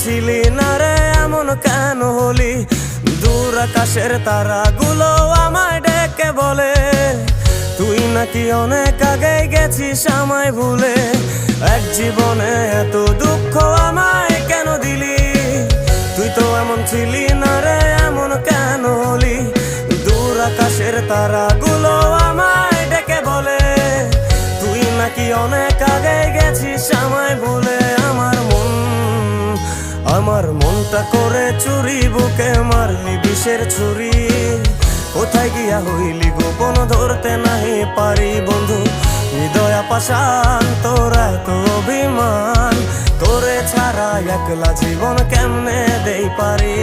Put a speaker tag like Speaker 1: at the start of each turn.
Speaker 1: ছিলি না রে এমন কেন হলি? দূর আকাশের তারাগুলো আমায় ডেকে বলে তুই নাকি অনেক আগে গেছিস আমায় ভুলে। এক জীবনে এত দুঃখ আমায় কেন দিলি? তুই তো এমন ছিলি না রে এমন কেন হলি? দূর আকাশের তারাগুলো আমায় ডেকে বলে তুই নাকি অনেক আগে গেছিস আমায় ভুলে। আমার মনটা করে চুরি, বুকে মারলি বিষের ছুরি। কোথায় গিয়া হইলি গোপন ধরতে নাহি পারি বন্ধু। হৃদয় পাষাণ তোর এত অভিমান, তোরে ছাড়া একলা জীবন কেমনে দেই পারি।